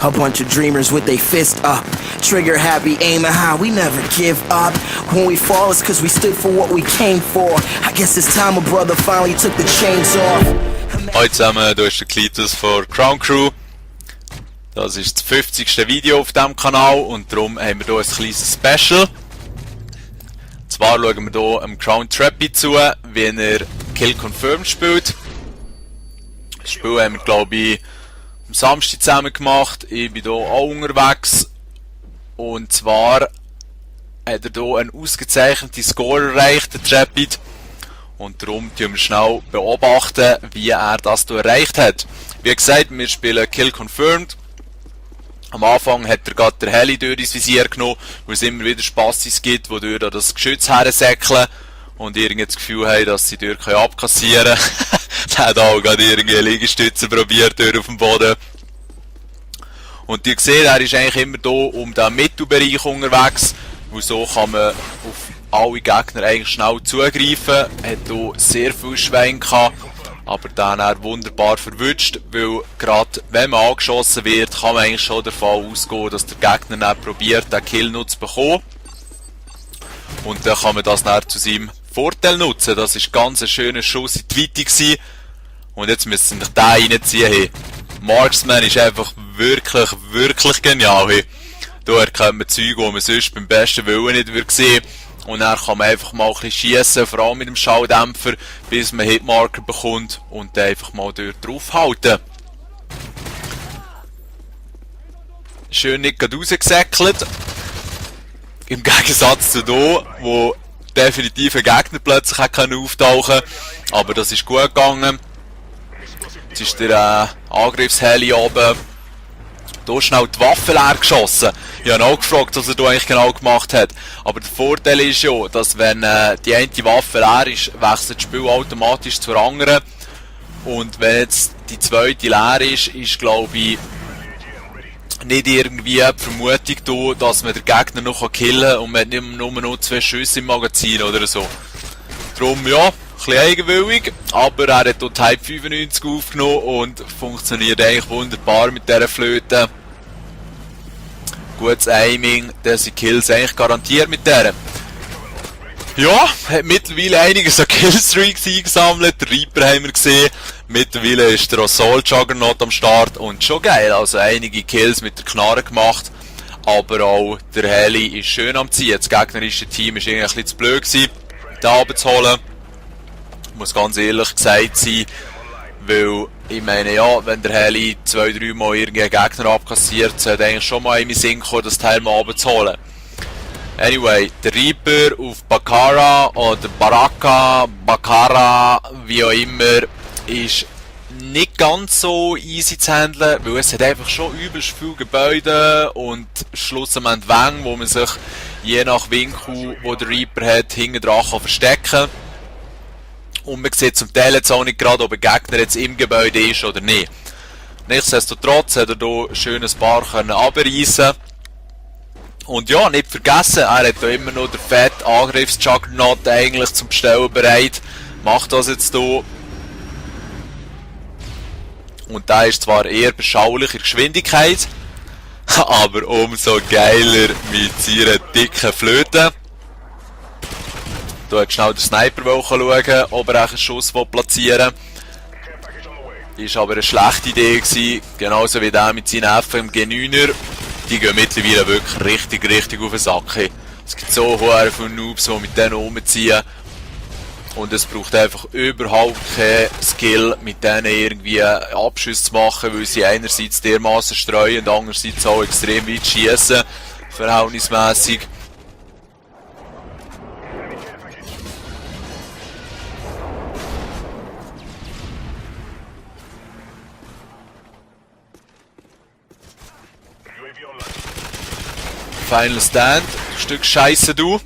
A bunch of dreamers with their fist up. Trigger happy, aiming high, we never give up. When we fall, it's cause we stood for what we came for. I guess it's time a brother finally took the chains off. Hallo zusammen, hier ist der Klitus von Crown Crew. Das ist das 50. Video auf diesem Kanal und darum haben wir hier ein kleines Special. Zwar schauen wir hier am Crown Trappy zu, wie er Kill Confirmed spielt. Das Spiel haben wir, glaube ich, am Samstag zusammen gemacht. Ich bin hier auch unterwegs. Und zwar hat er hier einen ausgezeichneten Score erreicht, der Trappy. Und darum tun wir schnell beobachten, wie er das hier erreicht hat. Wie gesagt, wir spielen Kill Confirmed. Am Anfang hat er gerade der Heli durch ins Visier genommen, weil es immer wieder Spastis gibt, die durch das Geschütz hersäckeln und irgendwie das Gefühl haben, dass sie durch abkassieren können. Er hat auch gerade irgendwie Liegestütze probiert durch auf dem Boden. Und ihr seht, er ist eigentlich immer hier um den Mittelbereich unterwegs, weil so kann man auf alle Gegner eigentlich schnell zugreifen. Er hat hier sehr viel Schwein gehabt, aber dann er wunderbar verwünscht, weil gerade wenn man angeschossen wird, kann man eigentlich schon davon ausgehen, dass der Gegner dann probiert, den Kill noch zu bekommen. Und dann kann man das dann zu seinem Vorteil nutzen. Das war ganz ein schöner Schuss in die Weite gewesen. Und jetzt müssen wir den reinziehen. Hey. Marksman ist einfach wirklich genial. Hey. Da erkennt man Zeug, die man sonst beim besten Willen nicht würde sehen. Und dann kann man einfach mal ein bisschen schiessen, vor allem mit dem Schalldämpfer, bis man Hitmarker bekommt und dann einfach mal dort draufhalten. Schön nicht gerade rausgesäckelt. Im Gegensatz zu hier, wo definitiv ein Gegner plötzlich auftauchen kann. Aber das ist gut gegangen. Jetzt ist der Angriffsheli oben. Hier schnell die Waffe leer geschossen. Ich habe auch gefragt, was er hier eigentlich genau gemacht hat. Aber der Vorteil ist ja, dass wenn die eine Waffe leer ist, wechselt das Spiel automatisch zur anderen. Und wenn jetzt die zweite leer ist, ist glaube ich nicht irgendwie die Vermutung da, dass man den Gegner noch killen kann und man hat nicht nur noch 2 Schüsse im Magazin oder so. Darum ja, ein bisschen eigenwillig, aber er hat hier Type 95 aufgenommen und funktioniert eigentlich wunderbar mit dieser Flöte. Gutes Aiming, dass die Kills eigentlich garantiert mit der. Ja, hat mittlerweile einiges an Killstreaks eingesammelt. Der Reaper haben wir gesehen. Mittlerweile ist der Assault Juggernaut am Start und schon geil. Also einige Kills mit der Knarre gemacht. Aber auch der Heli ist schön am Ziehen. Das gegnerische Team war irgendwie ein bisschen zu blöd gewesen, den abzuholen. Muss ganz ehrlich gesagt sein. Weil, ich meine, ja, wenn der Heli 2-3 Mal irgendeinen Gegner abkassiert, sollte eigentlich schon mal in den Sinn kommen, das Teil mal abzuholen. Anyway, der Reaper auf Bakara oder Baraka, Bakara, wie auch immer, ist nicht ganz so easy zu handeln, weil es hat einfach schon übelst viele Gebäude und schlussendlich Wänge, wo man sich je nach Winkel, wo der Reaper hat, hinten dran verstecken kann. Und man sieht zum Teil jetzt auch nicht gerade, ob ein Gegner jetzt im Gebäude ist oder nicht. Nichtsdestotrotz hat er hier schön ein paar abreißen. Und ja, nicht vergessen, er hat hier immer noch den fetten Angriffs-Juggernaut eigentlich zum Bestellen bereit. Macht das jetzt hier. Und der ist zwar eher beschaulich in Geschwindigkeit, aber umso geiler mit seiner dicken Flöte. Da hat schnell der Sniper schauen, ob er einen Schuss platzieren will. Ist aber eine schlechte Idee gewesen, genauso wie der mit seinen FMG9er. Die gehen mittlerweile wirklich richtig auf den Sack. Es gibt so hohe von Noobs, die mit denen rumziehen. Und es braucht einfach überhaupt keinen Skill, mit denen irgendwie Abschüsse zu machen, weil sie einerseits dermaßen streuen und andererseits auch extrem weit schießen, verhältnismäßig. Final Stand, Stück Scheiße du.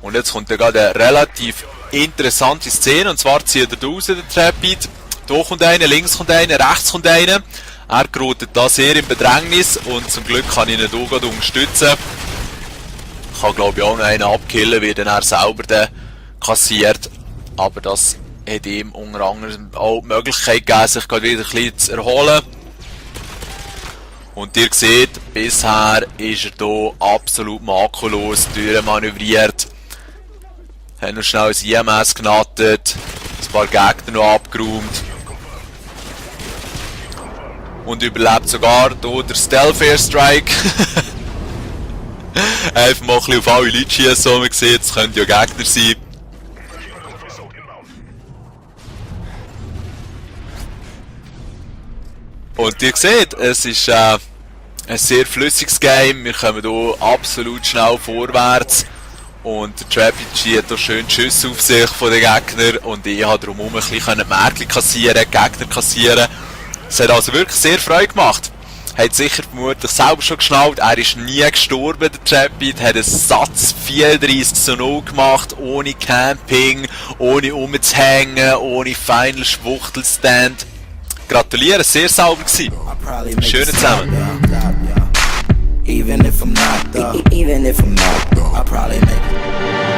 Und jetzt kommt ja gerade eine relativ interessante Szene, und zwar zieht er raus, der Trapid. Da kommt einer, links kommt einer, rechts kommt einer. Er gerät da sehr im Bedrängnis und zum Glück kann ich ihn hier gerade unterstützen. Ich kann glaube ich auch noch einen abkillen, wie dann er selber den kassiert. Aber das hat ihm unter anderem auch die Möglichkeit gegeben, sich gerade wieder ein bisschen zu erholen. Und ihr seht, bisher ist er hier absolut makellos durchmanövriert. Hat noch schnell ein IMS genattet, ein paar Gegner noch abgeräumt. Und überlebt sogar hier der Stealth Airstrike. Einfach mal ein bisschen auf alle Leute schiessen, wie man sieht, es könnten ja Gegner sein. Und ihr seht, es ist ein sehr flüssiges Game, wir kommen hier absolut schnell vorwärts. Und der Trappici hat hier schön Schüsse auf sich von den Gegnern und ich konnte drumherum ein bisschen Märkchen kassieren, Gegner kassieren. Es hat also wirklich sehr Freude gemacht. Hat sicher vermutlich selber schon geschnallt, er ist nie gestorben, der Trapit, hat einen Satz 34:0 gemacht, ohne Camping, ohne umzuhängen, ohne Final Schwuchtelstand. Gratuliere, sehr sauber gewesen. Schönen zusammen. Even if I'm not, I'll probably make it.